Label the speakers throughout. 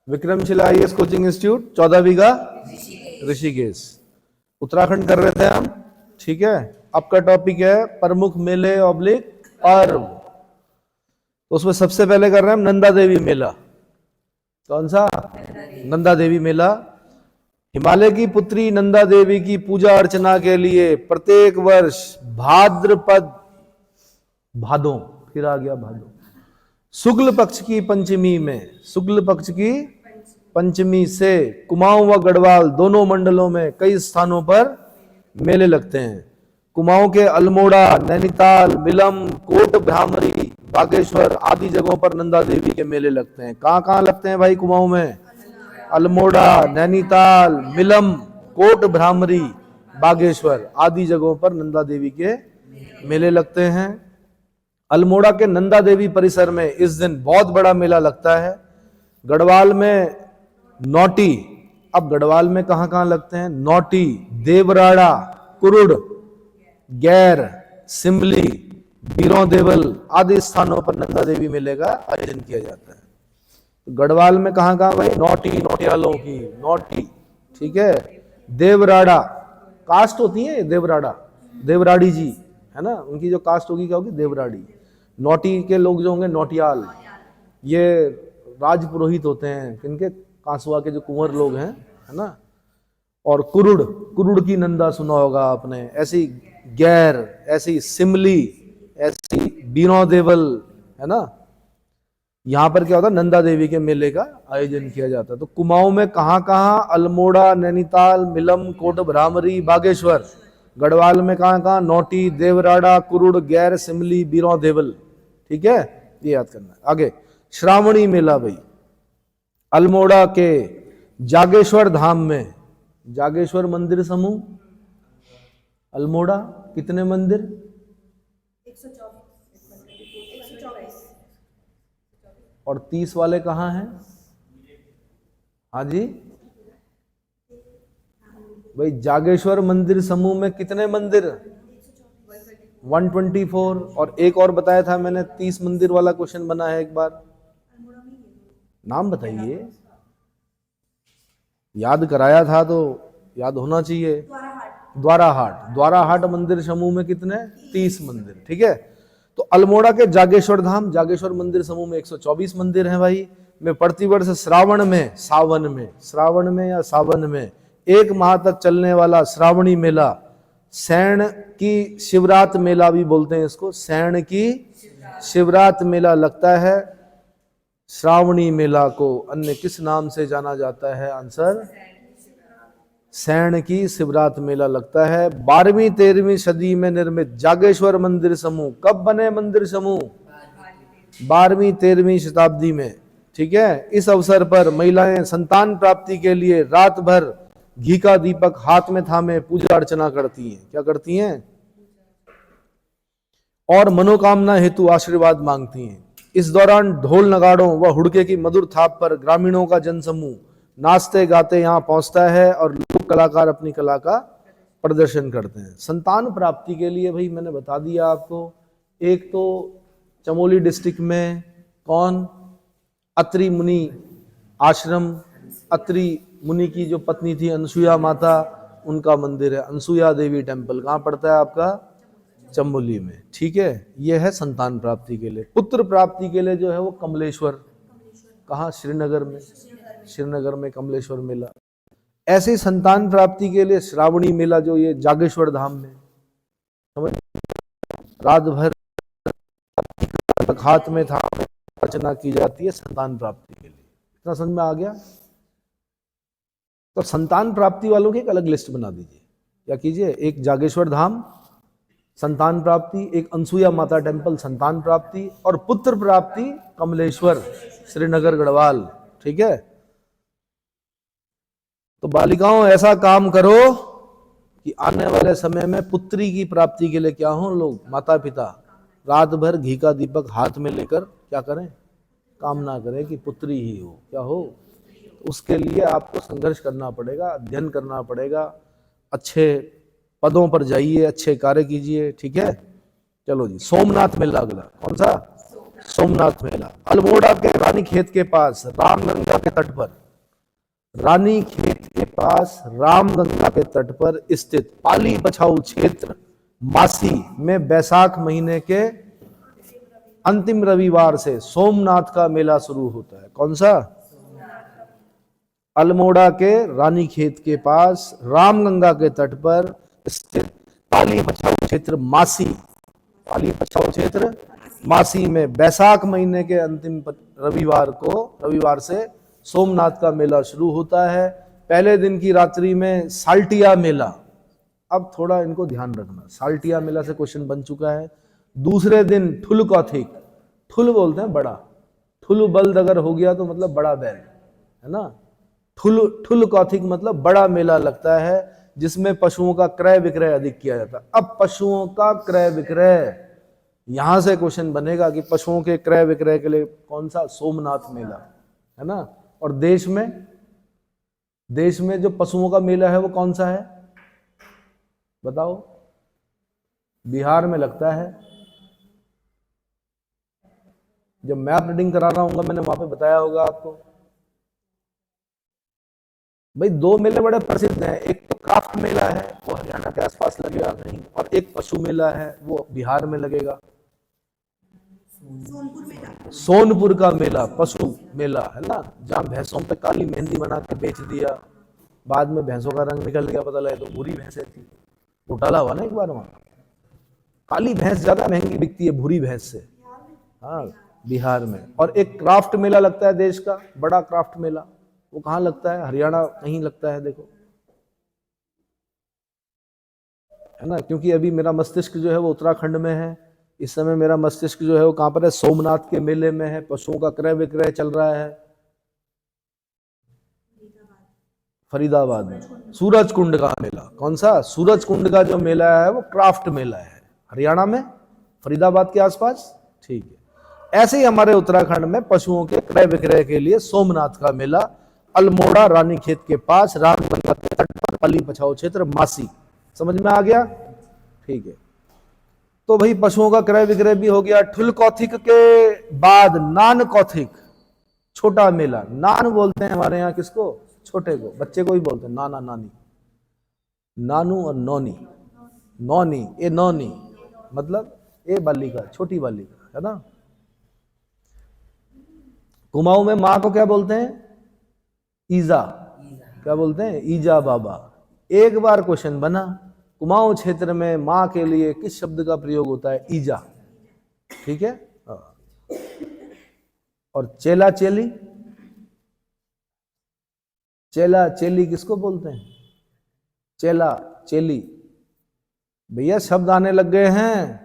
Speaker 1: Vikramshila IAS coaching institute 14 बीघा ऋषिकेश, उत्तराखंड कर रहे थे हम। ठीक है, आपका टॉपिक है प्रमुख मेले ऑब्लिक पर्व। तो उसमें सबसे पहले कर रहे हैं हम नंदा देवी मेला। कौन सा? नंदा देवी मेला। हिमालय की पुत्री नंदा देवी की पूजा अर्चना के लिए प्रत्येक वर्ष भाद्रपद, भादों, फिर आ गया भादों, शुक्ल पक्ष की पंचमी में, शुक्ल पक्ष की पंचमी से कुमाऊं व गढ़वाल दोनों मंडलों में कई स्थानों पर मेले लगते हैं। कुमाऊं के अल्मोड़ा, नैनीताल, मिलम, कोट भ्रामरी, बागेश्वर आदि जगहों पर नंदा देवी के मेले लगते हैं। कहां कहां लगते हैं भाई कुमाऊं में? अल्मोड़ा, नैनीताल, मिलम, कोट भ्रामरी, बागेश्वर आदि जगहों पर नंदा देवी के मेले लगते हैं। अल्मोड़ा के नंदा देवी परिसर में इस दिन बहुत बड़ा मेला लगता है। गढ़वाल में नौटी, अब गढ़वाल में कहां कहां लगते हैं? नौटी, देवराड़ा, कुरुड़, गैर, सिमली, बीरों देवल आदि स्थानों पर नंदा देवी मेले का आयोजन किया जाता है। तो गढ़वाल में कहां कहां भाई? नौटी, नौटियालों की नौटी, ठीक है। देवराड़ा, कास्ट होती है देवराड़ा, देवराड़ी जी है ना, उनकी जो कास्ट होगी क्या होगी? देवराड़ी। नौटी के लोग जो होंगे नौटियाल, ये राज पुरोहित होते हैं किनके? कांसुआ के जो कुंवर लोग हैं, है ना। और कुरुड़, कुरुड़ की नंदा सुना होगा आपने। ऐसी गैर, ऐसी सिमली, ऐसी बीरों देवल, है ना। यहां पर क्या होता है? नंदा देवी के मेले का आयोजन किया जाता है। तो कुमाऊं में कहां कहां? अल्मोड़ा, नैनीताल, मिलम, कोट भ्रामरी, बागेश्वर। गढ़वाल में कहां कहां? नौटी, देवराड़ा, कुरुड़, गैर, सिमली, बीरों देवल। ठीक है, ये याद करना है। आगे श्रावणी मेला भाई, अल्मोड़ा के जागेश्वर धाम में, जागेश्वर मंदिर समूह अल्मोड़ा, कितने मंदिर?
Speaker 2: 124।
Speaker 1: और 30 वाले कहाँ हैं? हाँ जी भाई, जागेश्वर मंदिर समूह में कितने मंदिर? 124। और एक और बताया था मैंने, 30 मंदिर वाला क्वेश्चन बना है एक बार, नाम बताइए। याद कराया था तो याद होना चाहिए। द्वाराहाट, द्वाराहाट मंदिर समूह में कितने? 30 मंदिर। ठीक है, तो अल्मोड़ा के जागेश्वर धाम, जागेश्वर मंदिर समूह में 124 मंदिर हैं भाई। में प्रतिवर्ष श्रावण में, सावन में, श्रावण में या सावन में 1 माह तक चलने वाला श्रावणी मेला, सैण की शिवरात मेला भी बोलते हैं इसको, सैण की शिवरात मेला लगता है। श्रावणी मेला को अन्य किस नाम से जाना जाता है? आंसर सैण की शिवरात मेला लगता है। 12वीं 13वीं सदी में निर्मित जागेश्वर मंदिर समूह, कब बने मंदिर समूह? 12वीं 13वीं शताब्दी में। ठीक है, इस अवसर पर महिलाएं संतान प्राप्ति के लिए रात भर घी का दीपक हाथ में थामे पूजा अर्चना करती हैं। क्या करती हैं? और मनोकामना हेतु आशीर्वाद मांगती हैं। इस दौरान ढोल नगाड़ों व हुड़के की मधुर थाप पर ग्रामीणों का जनसमूह नाचते गाते यहाँ पहुंचता है और लोक कलाकार अपनी कला का प्रदर्शन करते हैं। संतान प्राप्ति के लिए भाई मैंने बता दिया आपको, एक तो चमोली डिस्ट्रिक्ट में कौन? अत्रि मुनि आश्रम, अत्रि मुनि की जो पत्नी थी अनसुया माता, उनका मंदिर है, अनसुया देवी टेम्पल। कहाँ पड़ता है आपका? चमोली में। ठीक है, यह है संतान प्राप्ति के लिए। पुत्र प्राप्ति के लिए जो है वो कमलेश्वर, कहाँ? श्रीनगर में, श्रीनगर में कमलेश्वर मेला। ऐसे ही संतान प्राप्ति के लिए श्रावणी मेला जो ये जागेश्वर धाम में, समझ, रात भर हाथ में था अर्चना की जाती है संतान प्राप्ति के लिए। इतना समझ में आ गया? तो संतान प्राप्ति वालों की एक अलग लिस्ट बना दीजिए। क्या कीजिए? एक जागेश्वर धाम संतान प्राप्ति, एक अनसुया माता टेम्पल संतान प्राप्ति, और पुत्र प्राप्ति कमलेश्वर श्रीनगर गढ़वाल। ठीक है, तो बालिकाओं ऐसा काम करो कि आने वाले समय में पुत्री की प्राप्ति के लिए क्या हो, लोग माता पिता रात भर घी का दीपक हाथ में लेकर क्या करें? कामना करें कि पुत्री ही हो, क्या हो। तो उसके लिए आपको संघर्ष करना पड़ेगा, अध्ययन करना पड़ेगा, अच्छे पदों पर जाइए, अच्छे कार्य कीजिए। ठीक है, चलो जी, सोमनाथ मेला अगला, कौन सा? सोमनाथ मेला। अल्मोड़ा के रानी खेत के पास रामगंगा के तट पर, रानी खेत के पास रामगंगा के तट पर स्थित पाली बछाऊ क्षेत्र मासी में वैशाख महीने के अंतिम रविवार से सोमनाथ का मेला शुरू होता है। कौन सा? अल्मोड़ा के रानी खेत के पास रामगंगा के तट पर स्थित पाली बछाऊ क्षेत्र मासी, पाली बछाऊ क्षेत्र मासी में वैशाख महीने के अंतिम रविवार से सोमनाथ का मेला शुरू होता है। पहले दिन की रात्रि में साल्टिया मेला, अब थोड़ा इनको ध्यान रखना, साल्टिया मेला से क्वेश्चन बन चुका है। दूसरे दिन ठुल कौथिक, ठुल बोलते हैं बड़ा, ठुल बल्द अगर हो गया तो मतलब बड़ा बैल है ना। ठुल कौथिक मतलब बड़ा मेला लगता है जिसमें पशुओं का क्रय विक्रय अधिक किया जाता है। अब पशुओं का क्रय विक्रय, यहां से क्वेश्चन बनेगा कि पशुओं के क्रय विक्रय के लिए कौन सा? सोमनाथ मेला है ना। और देश में जो पशुओं का मेला है वो कौन सा है बताओ? बिहार में लगता है। जब मैप रीडिंग करा रहा हूँ मैंने वहां पे बताया होगा आपको। भाई दो मेले बड़े प्रसिद्ध हैं, एक तो क्राफ्ट मेला है वो हरियाणा के आसपास लगेगा कहीं, और एक पशु मेला है वो बिहार में लगेगा। सोनपुर का मेला पशु मेला है ना, जहां भैंसों पे काली मेहंदी बना के बेच दिया, बाद में भैंसों का रंग निकल गया, पता लगा तो भूरी भैंसें थी। घोटाला हुआ ना एक बार वहां। काली भैंस ज्यादा महंगी बिकती है भूरी भैंस से। हाँ बिहार में। और एक क्राफ्ट मेला लगता है देश का बड़ा क्राफ्ट मेला, वो कहाँ लगता है? हरियाणा कहीं लगता है देखो, है ना। क्योंकि अभी मेरा मस्तिष्क जो है वो उत्तराखंड में है, इस समय मेरा मस्तिष्क जो है वो कहां पर है? सोमनाथ के मेले में है, पशुओं का क्रय विक्रय चल रहा है फरीदाबाद में। सूरज कुंड का मेला, कौन सा? सूरज कुंड का जो मेला है वो क्राफ्ट मेला है, हरियाणा में फरीदाबाद के आसपास। ठीक है। ऐसे ही हमारे उत्तराखंड में पशुओं के क्रय विक्रय के लिए सोमनाथ का मेला अल्मोड़ा रानी खेत के पास रामगंगा के तट पर पाली बछाऊ क्षेत्र मासी। समझ में आ गया? ठीक है। तो भाई पशुओं का क्रय विक्रय भी हो गया। ठुल कौथिक के बाद नान कौथिक छोटा मेला, नान बोलते हैं हमारे यहाँ किसको? छोटे को, बच्चे को ही बोलते हैं नाना नानी, नानू और नौनी, नौनी ए नौनी मतलब ए बालिका, छोटी बालिका है ना। कुमाऊं में माँ को क्या बोलते हैं? ईजा। क्या बोलते हैं? ईजा बाबा। एक बार क्वेश्चन बना, कुमाऊं क्षेत्र में मां के लिए किस शब्द का प्रयोग होता है? ईजा। ठीक है। और चेला चेली, चेला चेली किसको बोलते हैं? चेला चेली। भैया शब्द आने लग गए हैं,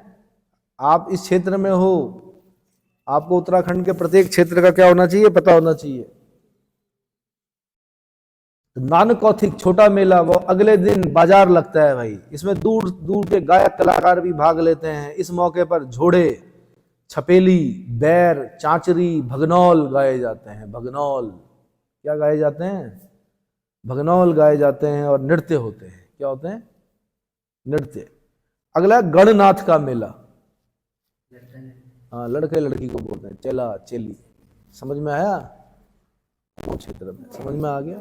Speaker 1: आप इस क्षेत्र में हो, आपको उत्तराखंड के प्रत्येक क्षेत्र का क्या होना चाहिए? पता होना चाहिए। नान कौथिक छोटा मेला वो अगले दिन बाजार लगता है भाई, इसमें दूर दूर के गायक कलाकार भी भाग लेते हैं। इस मौके पर झोड़े, छपेली, बैर, चांचरी, भगनौल गाए जाते हैं। भगनौल क्या गाए जाते हैं? भगनौल गाए जाते हैं और नृत्य होते हैं। क्या होते हैं? नृत्य। अगला गणनाथ का मेला। हाँ लड़के लड़की को बोलते हैं चेला चेली। समझ में आया? वो क्षेत्र में समझ में आ गया।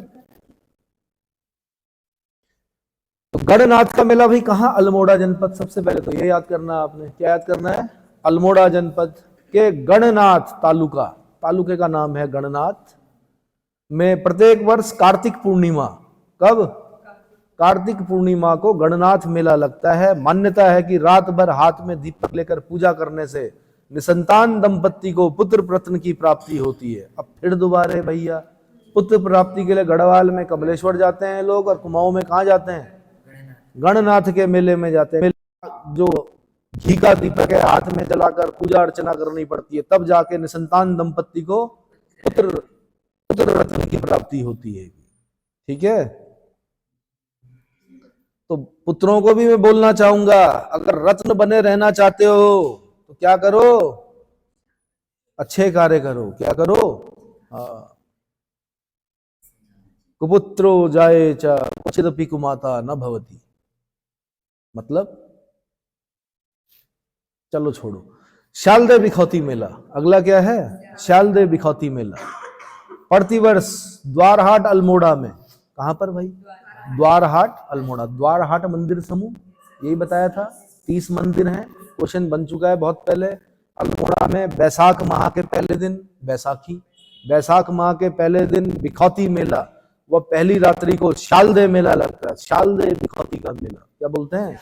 Speaker 1: तो गणनाथ का मेला भाई कहां? अल्मोड़ा जनपद। सबसे पहले तो ये याद करना है आपने। क्या याद करना है? अल्मोड़ा जनपद के गणनाथ तालुका, तालुके का नाम है गणनाथ, में प्रत्येक वर्ष कार्तिक पूर्णिमा, कब? कार्तिक पूर्णिमा को गणनाथ मेला लगता है। मान्यता है कि रात भर हाथ में दीपक लेकर पूजा करने से निसंतान दंपत्ति को पुत्र प्रत्न की प्राप्ति होती है। अब फिर दोबारा भैया पुत्र प्राप्ति के लिए गढ़वाल में कमलेश्वर जाते हैं लोग, और कुमाऊं में कहां जाते हैं? गणनाथ के मेले में जाते हैं। जो घी का दीपक है हाथ में जलाकर पूजा अर्चना करनी पड़ती है, तब जाके निसंतान दंपत्ति को पुत्र रत्न की प्राप्ति होती है। ठीक है। तो पुत्रों को भी मैं बोलना चाहूंगा, अगर रत्न बने रहना चाहते हो तो क्या करो? अच्छे कार्य करो। क्या करो? कुपुत्रो जाए च क्वचिदपि कुमाता न भवति। मतलब चलो छोड़ो। शालदे बिखौती मेला, अगला क्या है? शालदे बिखौती मेला प्रतिवर्ष द्वारहाट अल्मोड़ा में। कहां पर भाई? द्वारहाट अल्मोड़ा। द्वारहाट मंदिर समूह, यही बताया था 30 मंदिर हैं, क्वेश्चन बन चुका है बहुत पहले। अल्मोड़ा में बैसाख माह के पहले दिन, बैसाख माह के पहले दिन बिखौती मेला, वह पहली रात्रि को शालदे मेला लगता है। शालदे बिखौती का मेला, क्या बोलते हैं?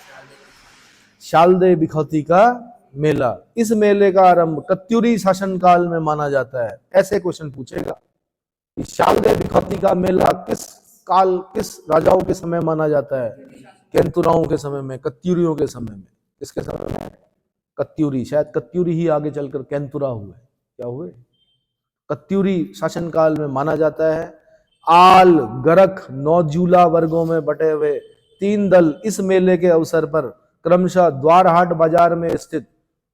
Speaker 1: शालदे बिखौती का मेला। इस मेले का आरंभ कत्यूरी शासनकाल में माना जाता है। ऐसे क्वेश्चन पूछेगा कि शालदे बिखौती का मेला किस काल, किस राजाओं के समय माना जाता है? केंतुराओं के समय में, कत्यूरियों के समय में। किसके समय में? कत्यूरी। शायद कत्यूरी ही आगे चलकर केंतुरा हुए। क्या हुए? कत्यूरी शासनकाल में माना जाता है। आल, गरख, नौजूला वर्गों में बटे हुए 3 दल इस मेले के अवसर पर क्रमशः द्वारहाट बाजार में स्थित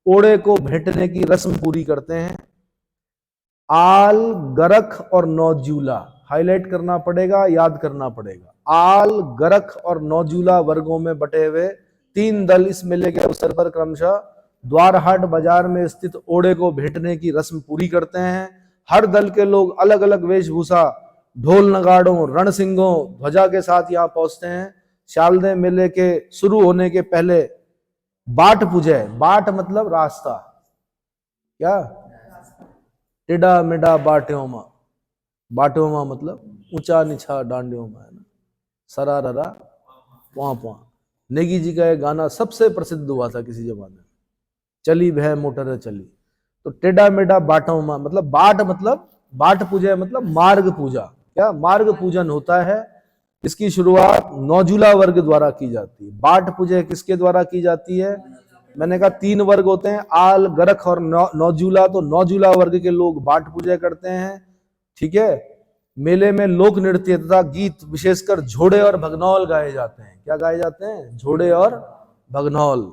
Speaker 1: ओड़े को भेंटने की रस्म पूरी करते हैं। आल, गरख और नौजूला हाईलाइट करना पड़ेगा, याद करना पड़ेगा। आल, गरख और नौजूला वर्गों में बटे हुए 3 दल इस मेले के अवसर पर क्रमशः द्वारहाट बाजार में स्थित ओड़े को भेंटने की रस्म पूरी करते हैं। हर दल के लोग अलग अलग वेशभूषा, ढोल नगाड़ों, रणसिंगों, ध्वजा के साथ यहाँ पहुंचते हैं। शालदे मेले के शुरू होने के पहले बाट पूजे, बाट मतलब रास्ता, क्या? टेढ़ा मेढ़ा बाट्योमा, बाट्योमा मतलब ऊंचा नीचा डांडियोमा, है ना, सराररा पुआ पुआ। नेगी जी का एक गाना सबसे प्रसिद्ध हुआ था किसी जमाने में, चली भय मोटर चली। तो टेढ़ा मेढ़ा बाटोमा मतलब बाट, मतलब बाट पूजा मतलब मार्ग पूजा। क्या? मार्ग पूजन होता है। इसकी शुरुआत नौजूला वर्ग द्वारा की जाती है। बाट पूजा किसके द्वारा की जाती है? मैंने कहा 3 वर्ग होते हैं, आल, गरख और नौजूला। तो नौजूला वर्ग के लोग बाट पूजा करते हैं। ठीक है। मेले में लोक नृत्य तथा गीत, विशेषकर झोड़े और भगनौल गाए जाते हैं। क्या गाए जाते हैं? झोड़े और भगनौल।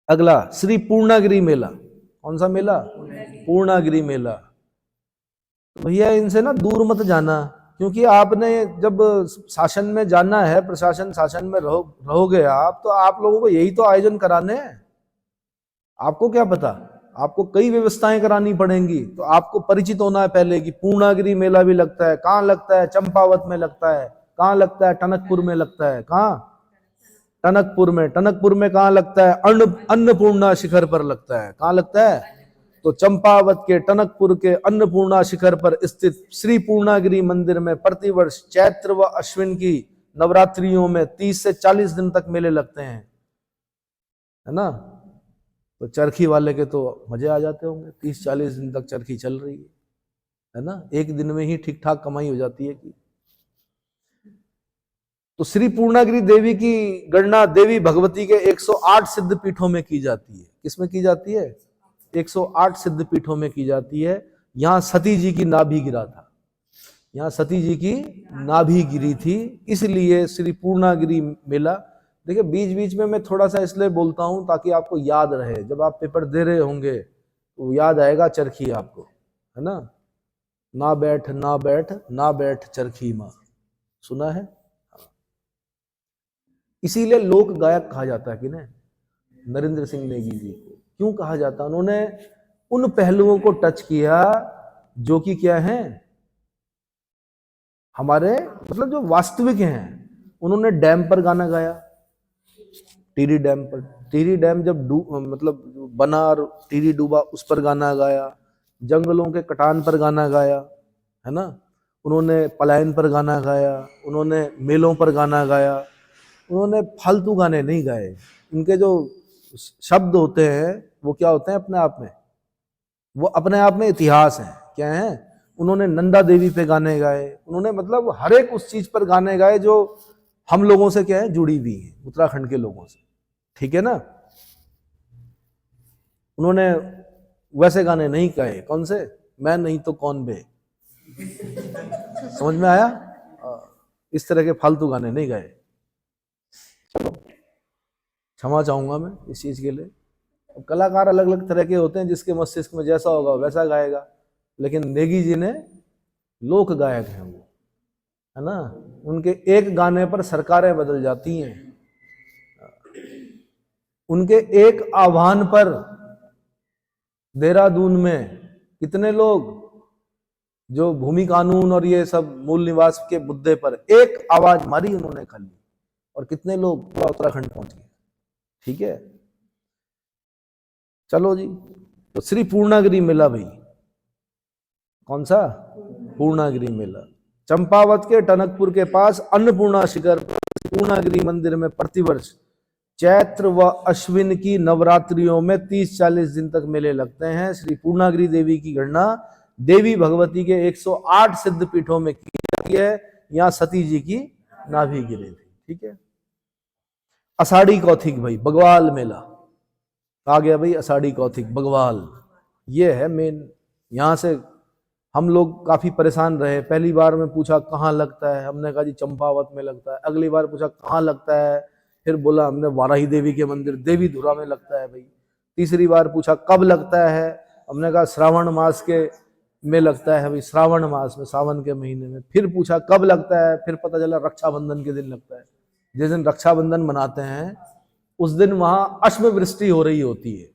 Speaker 1: अगला श्री पूर्णागिरी मेला। कौन सा मेला? पूर्णागिरी मेला। तो भैया इनसे ना दूर मत जाना, क्योंकि आपने जब शासन में जाना है, प्रशासन शासन में रहोगे आप, तो आप लोगों को यही तो आयोजन कराने हैं। आपको क्या पता, आपको कई व्यवस्थाएं करानी पड़ेंगी। तो आपको परिचित होना है पहले कि पूर्णागिरी मेला भी लगता है। कहाँ लगता है? चंपावत में लगता है। कहाँ लगता है? टनकपुर में लगता है। कहाँ? टनकपुर में। टनकपुर में कहाँ लगता है? अन्नपूर्णा शिखर पर लगता है। कहाँ लगता है? तो चंपावत के टनकपुर के अन्नपूर्णा शिखर पर स्थित श्री पूर्णागिरी मंदिर में प्रतिवर्ष चैत्र व अश्विन की नवरात्रियों में 30 से 40 दिन तक मेले लगते हैं, है ना। तो चरखी वाले के तो मजे आ जाते होंगे, 30-40 दिन तक चरखी चल रही है ना, एक दिन में ही ठीक ठाक कमाई हो जाती है कि। तो श्री पूर्णागिरी देवी की गणना देवी भगवती के 108 सिद्ध पीठों में की जाती है। किसमें की जाती है? 108 सिद्ध पीठों में की जाती है। यहां सती जी की नाभि गिरा था, यहां सती जी की नाभि गिरी थी, इसलिए श्री पूर्णागिरी मेला। देखिए बीच बीच में मैं थोड़ा सा इसलिए बोलता हूं ताकि आपको याद रहे, जब आप पेपर दे रहे होंगे तो याद आएगा चरखी आपको, है ना। ना बैठ ना बैठ ना बैठ चरखी मां, सुना है। इसीलिए लोक गायक कहा जाता है कि ना, नरेंद्र सिंह नेगी जी को क्यों कहा जाता है? उन्होंने उन पहलुओं को टच किया जो कि क्या है, हमारे मतलब जो वास्तविक हैं। उन्होंने डैम पर गाना गाया, टिहरी डैम पर। टिहरी डैम जब मतलब बना और टिहरी डूबा, उस पर गाना गाया। जंगलों के कटान पर गाना गाया, है ना। उन्होंने पलायन पर गाना गाया, उन्होंने मेलों पर गाना गाया। उन्होंने फालतू गाने नहीं गाए। इनके जो शब्द होते हैं वो क्या होते हैं अपने आप में, वो अपने आप में इतिहास है। क्या है? उन्होंने नंदा देवी पे गाने गाए, उन्होंने मतलब हर एक उस चीज पर गाने गाए जो हम लोगों से क्या है, जुड़ी हुई है, उत्तराखंड के लोगों से। ठीक है ना। उन्होंने वैसे गाने नहीं गाए, कौन से, मैं नहीं तो कौन बे, समझ में आया। इस तरह के फालतू गाने नहीं गाए। चलो क्षमा चाहूंगा मैं इस चीज के लिए। अब कलाकार अलग अलग तरह के होते हैं, जिसके मस्तिष्क में जैसा होगा वैसा गाएगा। लेकिन नेगी जी ने लोक गायक हैं वो, है ना। उनके एक गाने पर सरकारें बदल जाती हैं, उनके एक आह्वान पर देहरादून में कितने लोग जो भूमि कानून और ये सब मूल निवास के मुद्दे पर एक आवाज मारी उन्होंने खाली, और कितने लोग पूरा उत्तराखंड पहुंच गए। ठीक है, चलो जी। तो श्री पूर्णागिरि मेला भाई, कौन सा? पूर्णागिरि मेला चंपावत के टनकपुर के पास अन्नपूर्णा शिखर पूर्णागिरि मंदिर में प्रतिवर्ष चैत्र व अश्विन की नवरात्रियों में 30-40 दिन तक मेले लगते हैं। श्री पूर्णागिरि देवी की गणना देवी भगवती के 108 सिद्ध पीठों में की जाती है। यहां सती जी की नाभि गिरी थी। ठीक है, आषाढ़ी कौथिक भाई बगवाल मेला आ गया भाई। आषाढ़ी कौथिक बगवाल ये है मेन। यहां से हम लोग काफी परेशान रहे। पहली बार में पूछा कहाँ लगता है, हमने कहा जी चंपावत में लगता है। अगली बार पूछा कहाँ लगता है, फिर बोला हमने वाराही देवी के मंदिर देवी धुरा में लगता है भाई। तीसरी बार पूछा कब लगता है, हमने कहा श्रावण मास के में लगता है भाई, श्रावण मास में, सावन के महीने में। फिर पूछा कब लगता है, फिर पता चला रक्षाबंधन के दिन लगता है। जिस दिन रक्षाबंधन मनाते हैं उस दिन वहां अश्म वृष्टि हो रही होती है।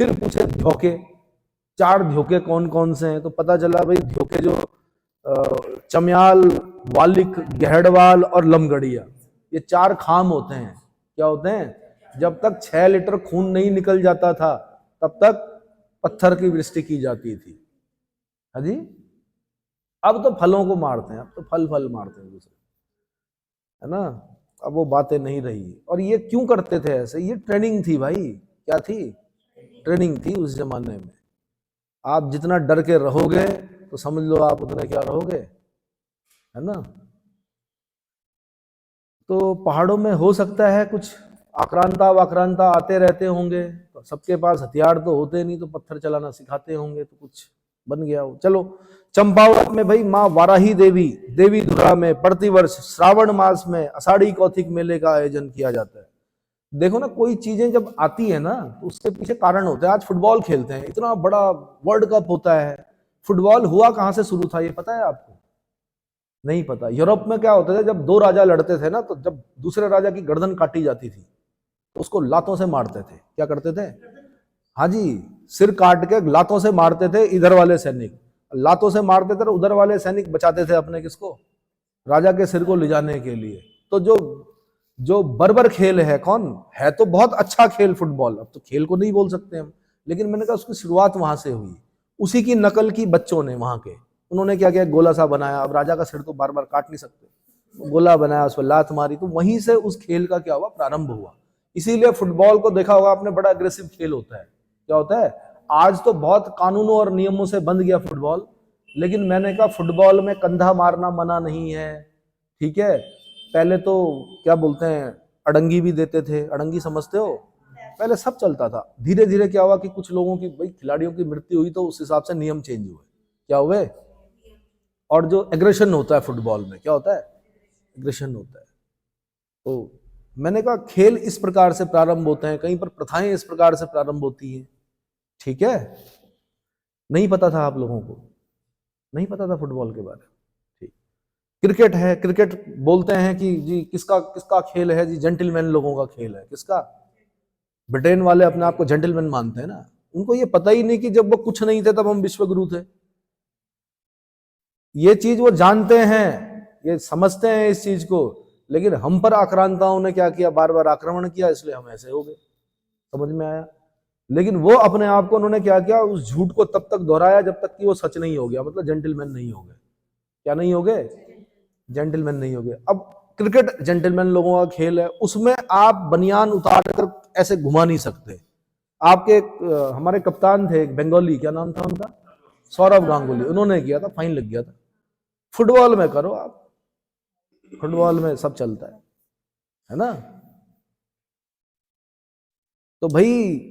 Speaker 1: फिर पूछे ध्योके, 4 ध्योके कौन कौन से हैं, तो पता चला भाई ध्योके जो चम्याल, वालिक, गहड़वाल और लमगड़िया, ये 4 खाम होते हैं। क्या होते हैं? जब तक 6 लीटर खून नहीं निकल जाता था तब तक पत्थर की वृष्टि की जाती थी। हाँ जी, अब तो फलों को मारते हैं, अब तो फल मारते हैं दूसरे, है ना। अब वो बातें नहीं रही। और ये क्यों करते थे ऐसे? ये ट्रेनिंग थी भाई। क्या थी? ट्रेनिंग थी उस जमाने में। आप जितना डर के रहोगे तो समझ लो आप उतना क्या रहोगे, है ना। तो पहाड़ों में हो सकता है कुछ आक्रांता वाक्रांता आते रहते होंगे, तो सबके पास हथियार तो होते नहीं, तो पत्थर चलाना सिखाते होंगे, तो कुछ बन गया हो। चलो, चंपावत में भाई माँ वाराही देवी देवी धुरा में प्रतिवर्ष श्रावण मास में आषाढ़ी कौथिक मेले का आयोजन किया जाता है। देखो ना, कोई चीजें जब आती है ना तो उसके पीछे कारण होता है। आज फुटबॉल खेलते हैं, इतना बड़ा वर्ल्ड कप होता है। फुटबॉल हुआ कहां से शुरू था, ये पता है आपको? नहीं पता। यूरोप में क्या होता था, जब 2 राजा लड़ते थे ना, तो जब दूसरे राजा की गर्दन काटी जाती थी तो उसको लातों से मारते थे। क्या करते थे? हाँ जी, सिर काट के लातों से मारते थे इधर वाले सैनिक, लातों से मारते थे, उधर वाले सैनिक बचाते थे अपने किसको? राजा के सिर को ले जाने के लिए। तो जो बर्बर खेल है, कौन है, तो बहुत अच्छा खेल फुटबॉल। अब तो खेल को नहीं बोल सकते हम, लेकिन मैंने कहा उसकी शुरुआत वहां से हुई। उसी की नकल की बच्चों ने वहां के। उन्होंने क्या किया, गोला सा बनाया। अब राजा का सिर तो बार बार काट नहीं सकते, गोला बनाया, उस पर लात मारी, तो वहीं से उस खेल का क्या हुआ, प्रारंभ हुआ। इसीलिए फुटबॉल को देखा होगा आपने, बड़ा अग्रेसिव खेल होता है। क्या होता है? आज तो बहुत कानूनों और नियमों से बंध गया फुटबॉल, लेकिन मैंने कहा फुटबॉल में कंधा मारना मना नहीं है। ठीक है, पहले तो क्या बोलते हैं, अड़ंगी भी देते थे। अड़ंगी समझते हो? पहले सब चलता था। धीरे धीरे क्या हुआ कि कुछ लोगों की, भाई खिलाड़ियों की मृत्यु हुई, तो उस हिसाब से नियम चेंज हुए। क्या हुए? और जो एग्रेशन होता है फुटबॉल में, क्या होता है? एग्रेशन होता है। तो मैंने कहा खेल इस प्रकार से प्रारंभ होते हैं, कहीं पर प्रथाएं इस प्रकार से प्रारंभ होती हैं। ठीक है, नहीं पता था आप लोगों को? नहीं पता था फुटबॉल के बारे में? ठीक। क्रिकेट है, क्रिकेट बोलते हैं कि जी किसका किसका खेल है जी, जेंटलमैन लोगों का खेल है। किसका? ब्रिटेन वाले अपने आप को जेंटलमैन मानते हैं ना। उनको ये पता ही नहीं कि जब वो कुछ नहीं थे तब हम विश्व गुरु थे। ये चीज वो जानते हैं, ये समझते हैं इस चीज को, लेकिन हम पर आक्रांताओं ने क्या किया, बार बार आक्रमण किया, इसलिए हम ऐसे हो गए। समझ में आया? लेकिन वो अपने आप को उन्होंने क्या किया, उस झूठ को तब तक दोहराया जब तक कि वो सच नहीं हो गया, मतलब जेंटलमैन नहीं हो गए। क्या नहीं हो गए? जेंटलमैन नहीं हो गए। अब क्रिकेट जेंटलमैन लोगों का खेल है, उसमें आप बनियान उतार कर ऐसे घुमा नहीं सकते। आपके हमारे कप्तान थे एक बंगाली, क्या नाम था उनका? सौरव गांगुली। उन्होंने किया था, फाइन लग गया था। फुटबॉल में करो आप, फुटबॉल में सब चलता है ना। तो भाई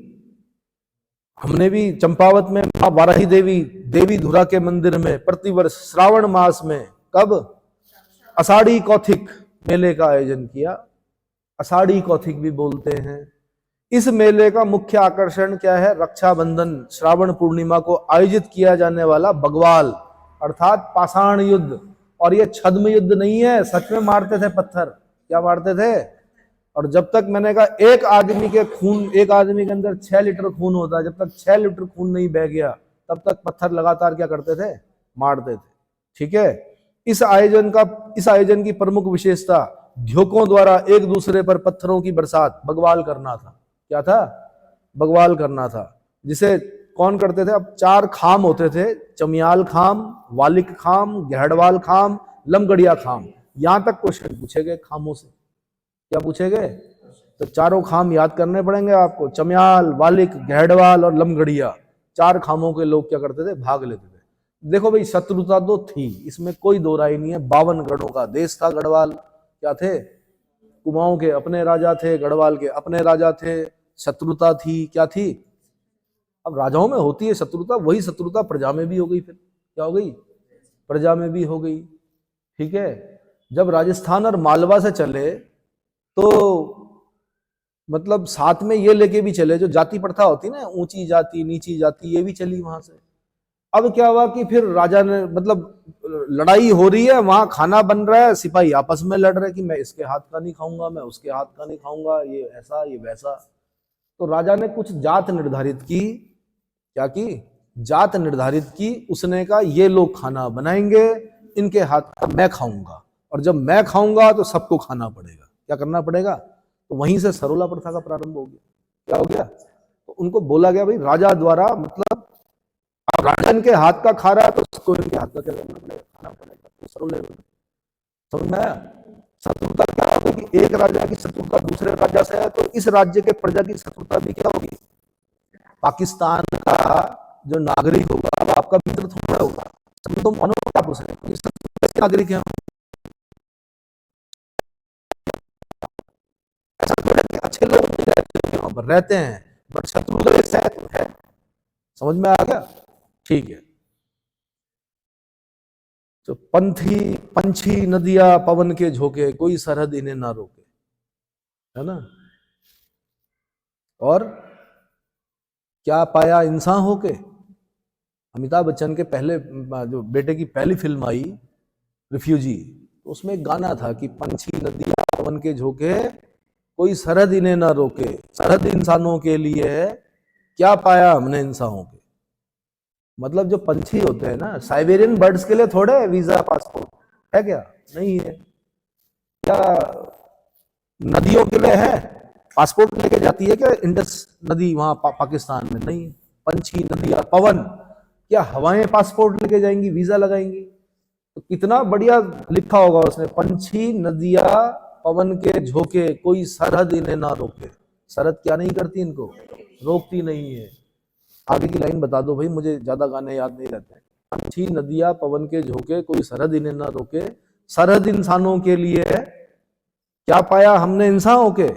Speaker 1: हमने भी चंपावत में मां वाराही देवी देवी धुरा के मंदिर में प्रतिवर्ष श्रावण मास में, कब? आषाढ़ी कौथिक मेले का आयोजन किया। आषाढ़ी कौथिक भी बोलते हैं। इस मेले का मुख्य आकर्षण क्या है? रक्षाबंधन श्रावण पूर्णिमा को आयोजित किया जाने वाला बगवाल, अर्थात पाषाण युद्ध। और ये छद्म युद्ध नहीं है, सच में मारते थे पत्थर। क्या मारते थे? और जब तक मैंने कहा एक आदमी के अंदर 6 लीटर खून होता है, जब तक 6 लीटर खून नहीं बह गया तब तक पत्थर लगातार क्या करते थे, मारते थे। ठीक है, इस आयोजन की प्रमुख विशेषता ध्योकों द्वारा एक दूसरे पर पत्थरों की बरसात, बगवाल करना था। क्या था? बगवाल करना था, जिसे कौन करते थे? अब 4 खाम होते थे, चमियाल खाम, वालिक खाम, गहड़वाल खाम, लमगड़िया खाम। यहां तक क्वेश्चन पूछे गए खामों से। क्या पूछे गए? तो चारों खाम याद करने पड़ेंगे आपको, चमियाल, वालिक, गहड़वाल और लमगड़िया। 4 खामों के लोग क्या करते थे, भाग लेते थे। देखो भाई, शत्रुता तो थी, इसमें कोई दो राय नहीं है। 52 गढ़ों का देश था। गढ़वाल क्या थे? कुमाऊं के अपने राजा थे, गढ़वाल के अपने राजा थे। शत्रुता थी, क्या थी? अब राजाओं में होती है शत्रुता, वही शत्रुता प्रजा में भी हो गई। फिर क्या हो गई? प्रजा में भी हो गई। ठीक है, जब राजस्थान और मालवा से चले तो मतलब साथ में ये लेके भी चले, जो जाति प्रथा होती ना, ऊंची जाति नीची जाति, ये भी चली वहां से। अब क्या हुआ कि फिर राजा ने मतलब लड़ाई हो रही है, वहां खाना बन रहा है, सिपाही आपस में लड़ रहे कि मैं इसके हाथ का नहीं खाऊंगा, मैं उसके हाथ का नहीं खाऊंगा, ये ऐसा ये वैसा। तो राजा ने कुछ जात निर्धारित की। क्या की? जात निर्धारित की। उसने कहा ये लोग खाना बनाएंगे, इनके हाथ का मैं खाऊंगा, और जब मैं खाऊंगा तो सबको खाना पड़ेगा। क्या करना पड़ेगा? तो वहीं से सरोला प्रथा का प्रारंभ हो गया। क्या हो गया? तो उनको बोला गया भाई राजा द्वारा, मतलब राजा इनके हाथ का खा रहा है तो उसको इनके हाथ का क्या करना पड़ेगा, खाना पड़ेगा। तो सरोले समझ में आया? शत्रुता क्या होगी कि एक राजा की शत्रुता दूसरे राजा से है, तो इस राज्य के प्रजा की शत्रुता भी क्या होगी? पाकिस्तान का जो नागरिक होगा वो आपका मित्र थोड़ा होगा। तो मानो आप उसे नागरिक है, ऐसा थोड़ा कि अच्छे लोग नहीं रहते वहां पर, रहते हैं बट शत्रु देश है तो है। समझ में आ गया? ठीक है। तो पंछी नदियां पवन के झोंके, कोई सरहद इन्हें ना रोके, है ना। और क्या पाया इंसान होके? अमिताभ बच्चन के पहले जो बेटे की पहली फिल्म आई रिफ्यूजी, तो उसमें एक गाना था कि पंछी नदियां पवन के झोंके, कोई सरहद इन्हें ना रोके, सरहद इंसानों के लिए है, क्या पाया हमने इंसानों के। मतलब जो पंछी होते हैं ना, साइबेरियन बर्ड्स के लिए थोड़े वीजा पासपोर्ट है, क्या नहीं है? क्या नदियों के लिए है? पासपोर्ट लेके जाती है क्या इंडस नदी वहां पाकिस्तान में? नहीं। पंछी नदियां पवन, क्या हवाएं पासपोर्ट लेके जाएंगी, वीजा लगाएंगी? तो कितना बढ़िया लिखा होगा उसने, पंछी नदियां पवन के झोंके, कोई सरहद इन्हें ना रोके। सरहद क्या नहीं करती इनको? रोकती नहीं है। आगे की लाइन बता दो भाई, मुझे ज्यादा गाने याद नहीं रहते। पंछी नदियां पवन के झोंके, कोई सरहद इन्हें ना रोके, सरहद इंसानों के लिए है, क्या पाया हमने इंसान होके।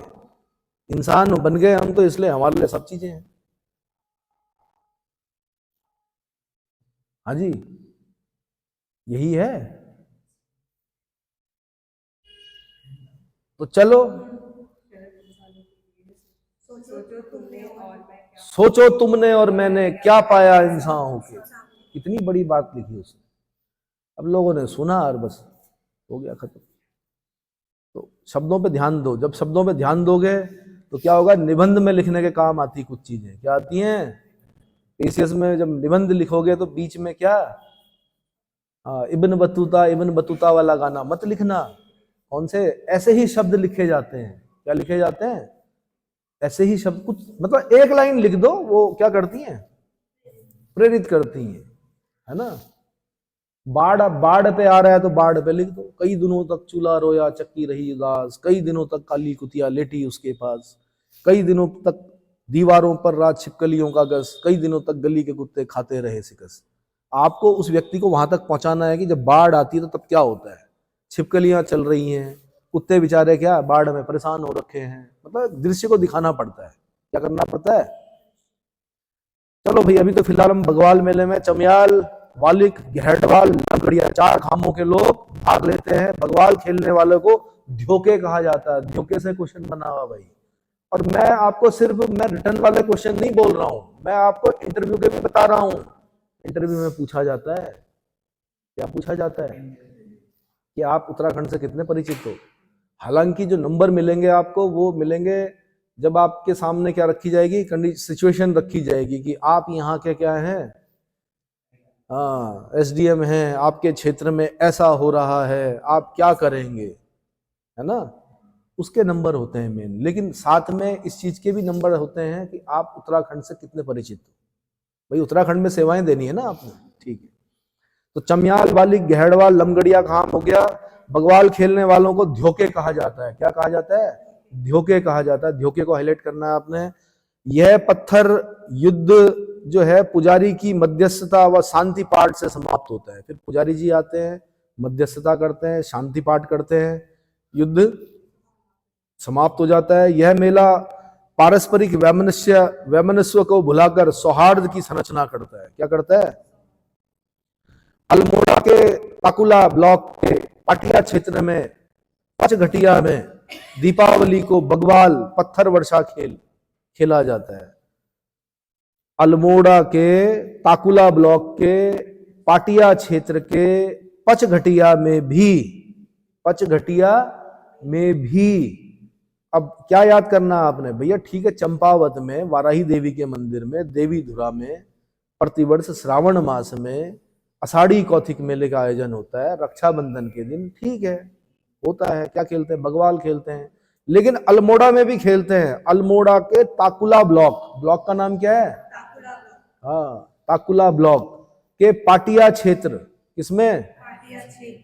Speaker 1: इंसान बन गए हम तो इसलिए हमारे लिए सब चीजें हैं। हाँ जी, यही है। तो चलो सोचो तुमने और मैंने क्या पाया इंसान होके। कितनी बड़ी बात लिखी उसने। अब लोगों ने सुना और बस हो गया खत्म। तो शब्दों पे ध्यान दो, जब शब्दों पे ध्यान दोगे तो क्या होगा, निबंध में लिखने के काम आती कुछ चीजें। क्या आती हैं? पीसीएस में जब निबंध लिखोगे तो बीच में क्या, इब्न बतूता वाला गाना मत लिखना। कौन से? ऐसे ही शब्द लिखे जाते हैं। क्या लिखे जाते हैं? ऐसे ही शब्द, कुछ मतलब एक लाइन लिख दो, वो क्या करती हैं, प्रेरित करती हैं, है ना। बाढ़ पे आ रहा है तो बाढ़ पे लिख दो, कई दिनों तक चूल्हा रोया चक्की रही उदास, कई दिनों तक काली कुतिया लेटी उसके पास, कई दिनों तक दीवारों पर रात छिपकलियों का गस, कई दिनों तक गली के कुत्ते खाते रहे शिकस। आपको उस व्यक्ति को वहां तक पहुंचाना है कि जब बाढ़ आती है तो तब क्या होता है, छिपकलियां चल रही हैं, कुत्ते बेचारे क्या बाढ़ में परेशान हो रखे हैं। मतलब दृश्य को दिखाना पड़ता है। क्या करना पड़ता है? चलो भाई, अभी तो फिलहाल हम बगवाल मेले में चमियाल, वालिक, गहड़वाल, लकड़िया, 4 खामों के लोग भाग लेते हैं। बगवाल खेलने वालों को ध्योके कहा जाता है। ध्योके से क्वेश्चन बना हुआ भाई। और मैं आपको सिर्फ मैं रिटर्न वाले क्वेश्चन नहीं बोल रहा हूं, मैं आपको इंटरव्यू के भी बता रहा हूं। इंटरव्यू में पूछा जाता है, क्या पूछा जाता है कि आप उत्तराखंड से कितने परिचित हो, हालांकि जो नंबर मिलेंगे आपको वो मिलेंगे जब आपके सामने क्या रखी जाएगी, सिचुएशन रखी जाएगी कि आप यहाँ के क्या हैं, हाँ एसडीएम हैं, आपके क्षेत्र में ऐसा हो रहा है, आप क्या करेंगे, है ना, उसके नंबर होते हैं मेन। लेकिन साथ में इस चीज के भी नंबर होते हैं कि आप उत्तराखंड से कितने परिचित हो। भाई उत्तराखंड में सेवाएं देनी है ना आपने, ठीक है। तो चमियाल, बालिक, गहड़वा, लमगड़िया काम हो गया। बगवाल खेलने वालों को ध्योके कहा जाता है। क्या कहा जाता है? ध्योके कहा जाता है। ध्योके को हाईलाइट करना है आपने। यह पत्थर युद्ध जो है पुजारी की मध्यस्थता व शांति पाठ से समाप्त होता है। फिर पुजारी जी आते हैं, मध्यस्थता करते हैं, शांति पाठ करते हैं, युद्ध समाप्त हो जाता है। यह मेला पारस्परिक वैमनस्य को भुलाकर सौहार्द की संरचना करता है। क्या करता है? अल्मोड़ा के ताकुला ब्लॉक के पाटिया क्षेत्र में पचघटिया में दीपावली को बगवाल पत्थर वर्षा खेला जाता है। अल्मोड़ा के ताकुला ब्लॉक के पाटिया क्षेत्र के पचघटिया में भी अब क्या याद करना आपने भैया, ठीक है, चंपावत में वाराही देवी के मंदिर में देवी धुरा में प्रतिवर्ष श्रावण मास में आषाढ़ी कौथिक मेले का आयोजन होता है रक्षाबंधन के दिन, ठीक है, होता है। क्या खेलते हैं? बगवाल खेलते हैं। लेकिन अल्मोड़ा में भी खेलते हैं। अल्मोड़ा के ताकुला ब्लॉक का नाम क्या है? हाँ, ताकुला ब्लॉक के पाटिया क्षेत्र, किसमें?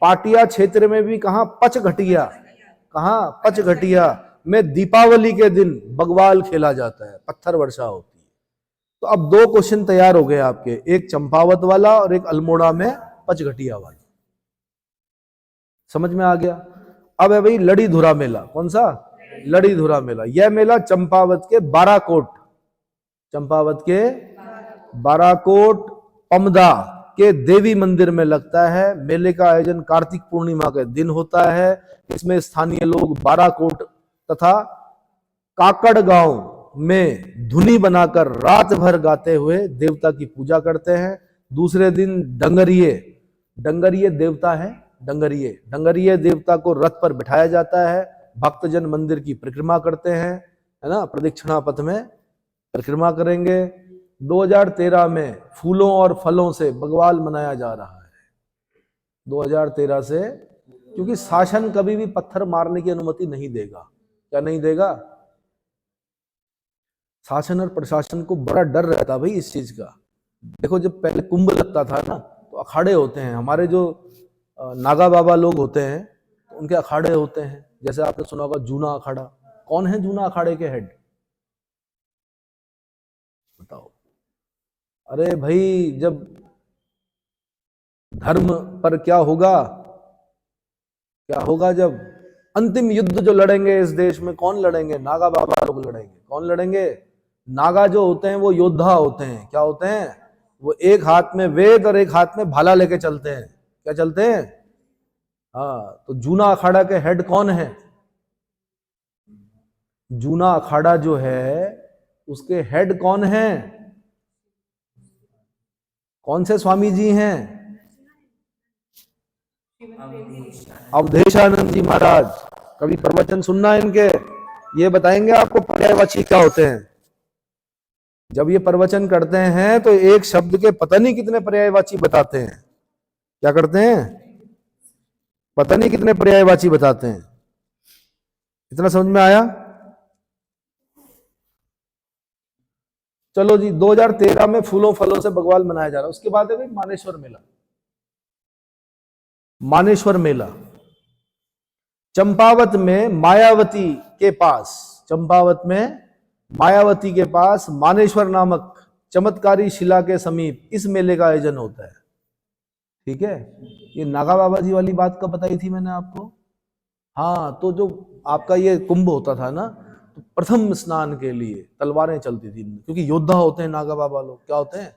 Speaker 1: पाटिया क्षेत्र में भी कहा? पचघटिया। कहा? पचघटिया में दीपावली के दिन बगवाल खेला जाता है, पत्थर वर्षा होती है। तो अब दो क्वेश्चन तैयार हो गए आपके, एक चंपावत वाला और एक अल्मोड़ा में पचघटिया वाला। समझ में आ गया? अब है भाई लड़ी धुरा मेला। कौन सा? लड़ी धुरा मेला। यह मेला चंपावत के बाराकोट पमदा के देवी मंदिर में लगता है। मेले का आयोजन कार्तिक पूर्णिमा के दिन होता है। इसमें स्थानीय लोग बाराकोट तथा काकड़ गांव में धुनी बनाकर रात भर गाते हुए देवता की पूजा करते हैं। दूसरे दिन डंगरिये देवता है, डंगरिये देवता को रथ पर बिठाया जाता है। भक्तजन मंदिर की परिक्रमा करते हैं, है ना, प्रदक्षिणा पथ में परिक्रमा करेंगे। 2013 में फूलों और फलों से बगवाल मनाया जा रहा है। 2013 से, क्योंकि शासन कभी भी पत्थर मारने की अनुमति नहीं देगा। क्या नहीं देगा? शासन और प्रशासन को बड़ा डर रहता भाई इस चीज का। देखो जब पहले कुंभ लगता था ना, तो अखाड़े होते हैं, हमारे जो नागा बाबा लोग होते हैं तो उनके अखाड़े होते हैं। जैसे आपने सुना होगा जूना अखाड़ा। कौन है जूना अखाड़े के हेड? बताओ। अरे भाई जब धर्म पर क्या होगा जब अंतिम युद्ध जो लड़ेंगे इस देश में, कौन लड़ेंगे? नागा बाबा लोग लड़ेंगे। कौन लड़ेंगे? नागा जो होते हैं वो योद्धा होते हैं। क्या होते हैं? वो एक हाथ में वेद और एक हाथ में भाला लेके चलते हैं। क्या चलते हैं? हाँ, तो जूना अखाड़ा के हेड कौन है? जूना अखाड़ा जो है उसके हेड कौन है? कौन से स्वामी जी हैं? अवधेशानंद जी महाराज। कभी प्रवचन सुनना है इनके, ये बताएंगे आपको पर्यायवाची क्या होते हैं। जब ये प्रवचन करते हैं तो एक शब्द के पता नहीं कितने पर्यायवाची बताते हैं। क्या करते हैं? पता नहीं कितने पर्यायवाची बताते हैं। इतना समझ में आया? चलो जी, 2013 में फूलों फलों से बगवाल मनाया जा रहा है। उसके बाद है भाई मानेश्वर मेला चंपावत में मायावती के पास मानेश्वर नामक चमत्कारी शिला के समीप इस मेले का आयोजन होता है। ठीक है, ये नागा बाबा जी वाली बात कब बताई थी मैंने आपको? हाँ, तो जो आपका ये कुंभ होता था ना, तो प्रथम स्नान के लिए तलवारें चलती थी, क्योंकि योद्धा होते हैं नागा बाबा लोग। क्या होते हैं?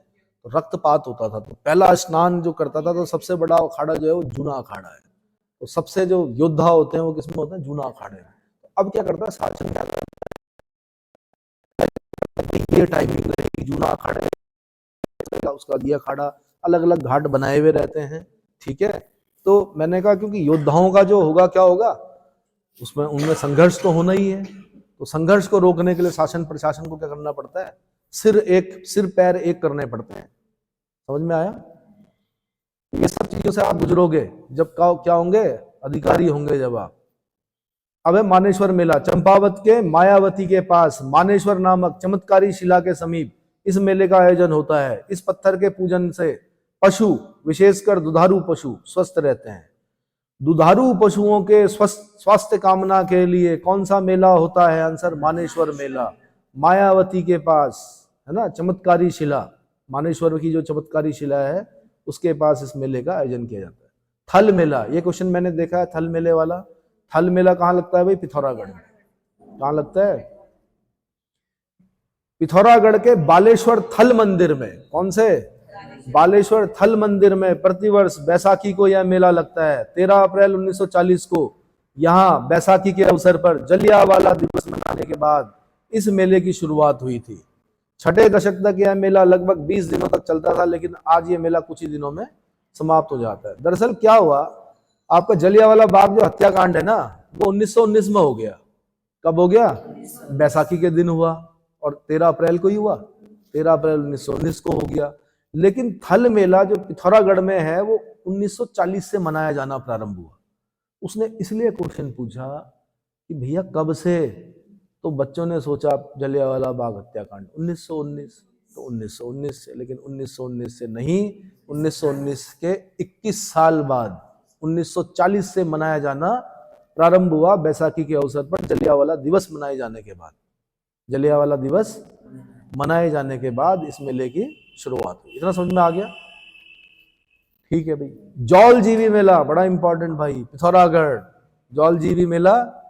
Speaker 1: तो रक्तपात होता था, तो पहला स्नान जो करता था, तो सबसे बड़ा अखाड़ा जो है वो जूना अखाड़ा है। तो सबसे जो योद्धा होते हैं वो किसमें होते हैं? जूना अखाड़े में। तो अब क्या करता है शासन, क्या करता है, ये टाइमिंग रहेगी जूना अखाड़े का, उसका ये अखाड़ा, अलग अलग घाट बनाए हुए रहते हैं। ठीक है, तो मैंने कहा क्योंकि योद्धाओं का जो होगा क्या होगा, उसमें उनमें संघर्ष तो होना ही है। तो संघर्ष को रोकने के लिए शासन प्रशासन को क्या करना पड़ता है, सिर पैर एक करने पड़ते हैं। समझ में आया? ये सब चीजों से आप गुजरोगे जब क्या होंगे, अधिकारी होंगे जब आप। अब है मानेश्वर मेला, चंपावत के मायावती के पास मानेश्वर नामक चमत्कारी शिला के समीप इस मेले का आयोजन होता है। इस पत्थर के पूजन से पशु, विशेषकर दुधारू पशु स्वस्थ रहते हैं। दुधारू पशुओं के स्वास्थ्य कामना के लिए कौन सा मेला होता है? आंसर मानेश्वर मेला, मायावती के पास, है ना, चमत्कारी शिला, मानेश्वर की जो चमत्कारी शिला है उसके पास इस मेले का आयोजन किया जाता है। थल मेला, ये क्वेश्चन मैंने देखा है, थल मेले वाला। थल मेला कहाँ लगता है भाई? पिथौरागढ़ में। कहाँ लगता है? पिथौरागढ़ के बालेश्वर थल मंदिर में। कौन से? बालेश्वर थल मंदिर में प्रतिवर्ष बैसाखी को यह मेला लगता है। 13 अप्रैल 1940 को यहाँ बैसाखी के अवसर पर जलियांवाला दिवस मनाने के बाद इस मेले की शुरुआत हुई थी। 6 दशक तक यह मेला लगभग 20 दिनों तक चलता था, लेकिन आज ये मेला कुछ ही दिनों में समाप्त हो जाता है। दरअसल क्या हुआ, आपका जलियांवाला बाग जो हत्याकांड है ना, वो 1919 में हो गया। कब हो गया? बैसाखी के दिन हुआ, और 13 अप्रैल को ही हुआ, 13 अप्रैल 1919 को हो गया। लेकिन थल मेला जो पिथौरागढ़ में है वो 1940 से मनाया जाना प्रारंभ हुआ। उसने इसलिए क्वेश्चन पूछा कि भैया कब से? तो बच्चों ने सोचा जलियांवाला बाग हत्याकांड 1919, तो 1919 से। लेकिन 1919 से नहीं, 1919 के 21 साल बाद 1940 से मनाया जाना प्रारंभ हुआ, बैसाखी के अवसर पर जलियांवाला दिवस मनाए जाने के बाद। जलियांवाला दिवस मनाए जाने के बाद इस मेले की शुरुआत हुई। इतना समझ में आ गया? ठीक है भाई। जौलजीबी मेला बड़ा इंपॉर्टेंट भाई, पिथौरागढ़। जौलजीबी मेला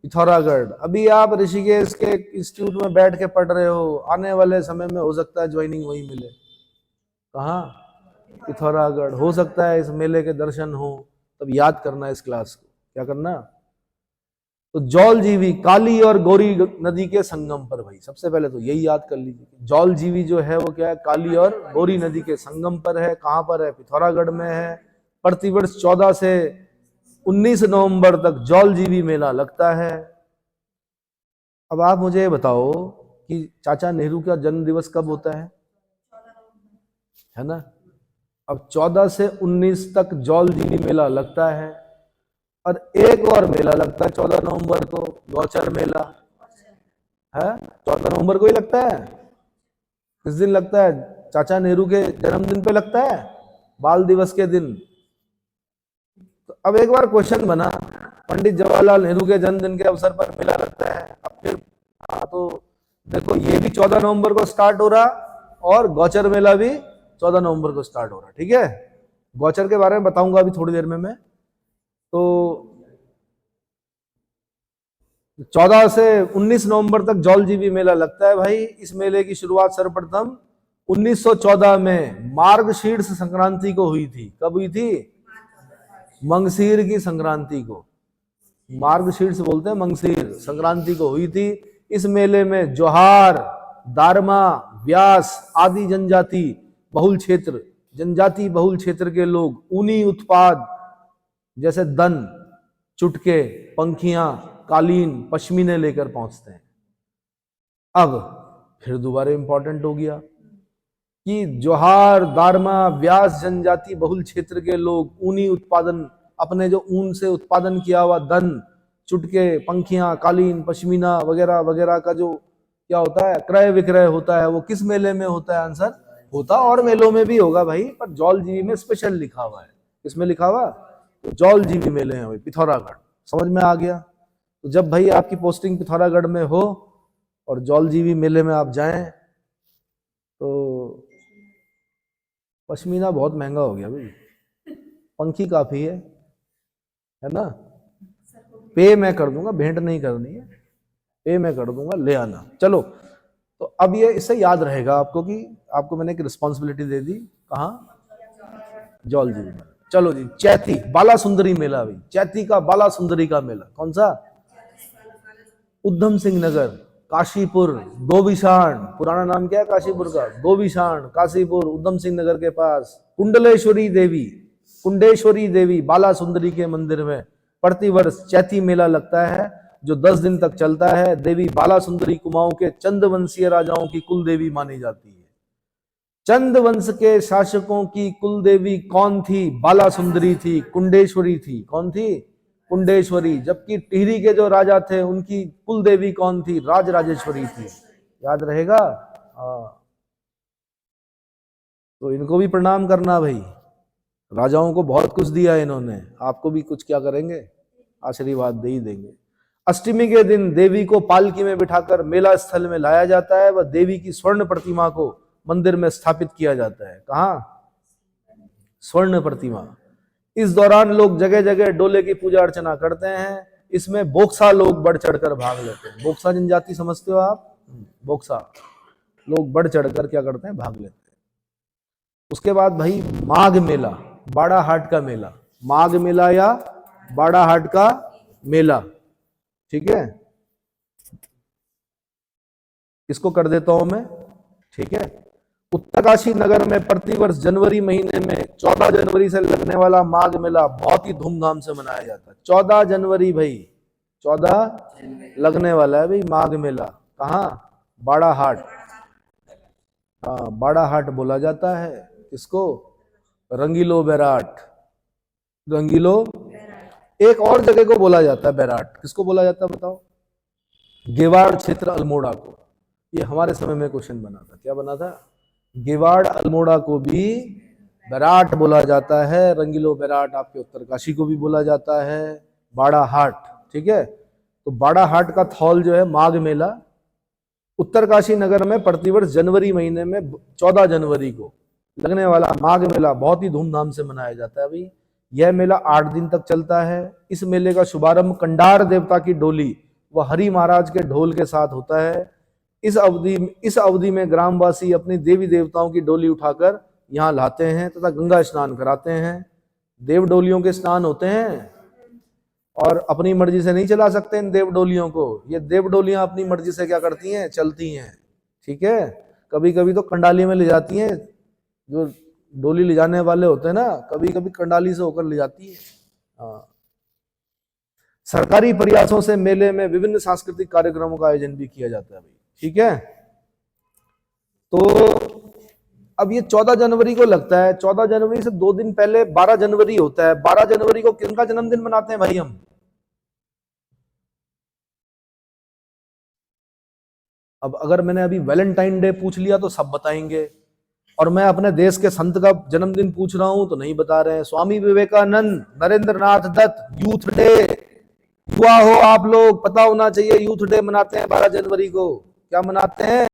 Speaker 1: पिथौरागढ़। अभी आप ऋषिकेश के इंस्टीट्यूट में बैठ के पढ़ रहे हो, आने वाले समय में हो सकता है ज्वाइनिंग वही मिले। कहाँ? पिथौरागढ़। हो सकता है इस मेले के दर्शन हो, तब याद करना इस क्लास को। क्या करना? तो जौलजीबी काली और गौरी नदी के संगम पर भाई, सबसे पहले तो यही याद कर लीजिए। जौलजीबी जो है वो क्या है? काली और गौरी नदी के संगम पर है। कहां पर है? पिथौरागढ़ में है। प्रतिवर्ष 14 से 19 नवंबर तक जौलजीबी मेला लगता है। अब आप मुझे बताओ कि चाचा नेहरू का जन्म दिवस कब होता है ना? अब 14 से 19 तक जौलजीबी मेला लगता है, और एक और मेला लगता है 14 नवंबर को, गौचर मेला है। 14 नवंबर को ही लगता है। किस दिन लगता है? चाचा नेहरू के जन्मदिन पे लगता है, बाल दिवस के दिन। तो अब एक बार क्वेश्चन बना, पंडित जवाहरलाल नेहरू के जन्मदिन के अवसर पर मेला लगता है। अब फिर तो देखो, ये भी 14 नवंबर को स्टार्ट हो रहा, और गौचर मेला भी 14 नवंबर को स्टार्ट हो रहा। ठीक है, गौचर के बारे में बताऊंगा अभी थोड़ी देर में मैं। तो 14 से 19 नवंबर तक जौलजीबी मेला लगता है भाई। इस मेले की शुरुआत सर्वप्रथम 1914 में मार्गशीर्ष संक्रांति को हुई थी। कब हुई थी? मंगसीर की संक्रांति को मार्गशीर्ष बोलते हैं, मंगसीर संक्रांति को हुई थी। इस मेले में जोहार, दारमा, व्यास आदि जनजाति बहुल क्षेत्र के लोग ऊनी उत्पाद जैसे दन, चुटके, पंखियां, कालीन, पश्मीने लेकर पहुंचते हैं। अब फिर दोबारा इंपॉर्टेंट हो गया कि जोहार, दारमा, व्यास जनजाति बहुल क्षेत्र के लोग ऊनी उत्पादन, अपने जो ऊन से उत्पादन किया हुआ दन, चुटके, पंखियां, कालीन, पश्मीना वगैरह वगैरह का जो क्या होता है, क्रय विक्रय होता है, वो किस मेले में होता है? आंसर होता और मेलों में भी होगा भाई, पर जौलजीबी में स्पेशल लिखा हुआ है। किसमें लिखा हुआ? तो जौलजीबी मेले हैं भाई, पिथौरागढ़। समझ में आ गया? तो जब भाई आपकी पोस्टिंग पिथौरागढ़ में हो और जौलजीबी मेले में आप जाएं, तो पश्मीना बहुत महंगा हो गया भाई, पंखी काफी है ना? पे मैं कर दूंगा, भेंट नहीं करनी है, पे मैं कर दूंगा, ले आना। चलो, तो अब ये इससे याद रहेगा आपको कि आपको मैंने एक रिस्पॉन्सिबिलिटी दे दी। कहाँ? जौलजीबी में। चलो जी, चैती बाला सुंदरी मेला भाई, चैती का बाला सुंदरी का मेला। कौन सा? उधम सिंह नगर, काशीपुर, गोविशाण। पुराना नाम क्या है काशीपुर का? गोविशाण, काशीपुर, उधम सिंह नगर के पास। कुंडेश्वरी देवी बाला सुंदरी के मंदिर में प्रतिवर्ष चैती मेला लगता है जो 10 दिन तक चलता है। देवी बाला सुंदरी कुमाऊं के चंद वंशीय राजाओं की कुल देवी मानी जाती है। चंद वंश के शासकों की कुल देवी कौन थी? बाला सुंदरी थी, कुंडेश्वरी थी। कौन थी? कुंडेश्वरी। जबकि टिहरी के जो राजा थे उनकी कुल देवी कौन थी? राज राजेश्वरी थी। याद रहेगा? तो इनको भी प्रणाम करना भाई, राजाओं को बहुत कुछ दिया इन्होंने, आपको भी कुछ क्या करेंगे? आशीर्वाद दे ही देंगे। अष्टमी के दिन देवी को पालकी में बिठाकर मेला स्थल में लाया जाता है व देवी की स्वर्ण प्रतिमा को मंदिर में स्थापित किया जाता है। कहां? स्वर्ण प्रतिमा। इस दौरान लोग जगह जगह डोले की पूजा अर्चना करते हैं। इसमें बोक्सा लोग बढ़ चढ़कर भाग लेते हैं। बोक्सा जनजाति समझते हो आप? बोक्सा लोग बढ़ चढ़कर क्या करते हैं? भाग लेते हैं। उसके बाद भाई माघ मेला, बाड़ा हाट का मेला। माघ मेला या बाड़ा हाट का मेला, ठीक है, इसको कर देता हूं मैं, ठीक है। उत्तरकाशी नगर में प्रतिवर्ष जनवरी महीने में 14 जनवरी से लगने वाला माघ मेला बहुत ही धूमधाम से मनाया जाता है। 14 जनवरी भाई, 14 लगने वाला है भाई माघ मेला। कहाँ? बाड़ा हाट। हाँ, बाड़ा हाट बोला जाता है किसको? रंगीलो बैराट। रंगीलो। एक और जगह को बोला जाता है बैराट, किसको बोला जाता है बताओ? गेवाड़ क्षेत्र अल्मोड़ा को। ये हमारे समय में क्वेश्चन बना था। क्या बना था? गेवाड़ अल्मोड़ा को भी बैराट बोला जाता है। रंगीलो बैराट आपके उत्तरकाशी को भी बोला जाता है। बाड़ा हाट, ठीक है। तो बाड़ा हाट का थौल जो है माघ मेला उत्तरकाशी नगर में प्रतिवर्ष जनवरी महीने में 14 जनवरी को लगने वाला माघ मेला बहुत ही धूमधाम से मनाया जाता है भाई। यह मेला 8 दिन तक चलता है। इस मेले का शुभारंभ कंडार देवता की डोली व हरि महाराज के ढोल के साथ होता है। इस अवधि में ग्रामवासी अपनी देवी देवताओं की डोली उठाकर यहाँ लाते हैं तथा गंगा स्नान कराते हैं। देव डोलियों के स्नान होते हैं और अपनी मर्जी से नहीं चला सकते इन देव डोलियों को। ये देव डोलियां अपनी मर्जी से क्या करती हैं? चलती हैं, ठीक है। कभी कभी तो कंडाली में ले जाती हैं, जो डोली ले जाने वाले होते हैं ना, कभी कभी कंडाली से होकर ले जाती है। हाँ। सरकारी प्रयासों से मेले में विभिन्न सांस्कृतिक कार्यक्रमों का आयोजन भी किया जाता है भाई, ठीक है। तो अब ये 14 जनवरी को लगता है। 14 जनवरी से 2 दिन पहले 12 जनवरी होता है। 12 जनवरी को किसका जन्मदिन मनाते हैं भाई हम? अब अगर मैंने अभी वैलेंटाइन डे पूछ लिया तो सब बताएंगे, और मैं अपने देश के संत का जन्मदिन पूछ रहा हूं तो नहीं बता रहे हैं। Swami Vivekananda, Narendranath Dutt, youth day. युवा हो आप लोग, पता होना चाहिए यूथ डे मनाते हैं 12 जनवरी को। क्या मनाते हैं?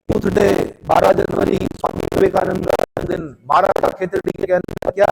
Speaker 1: यूथ डे 12 जनवरी, स्वामी विवेकानंद का जन्मदिन। महाराजा खेतड़ी के कहने का क्या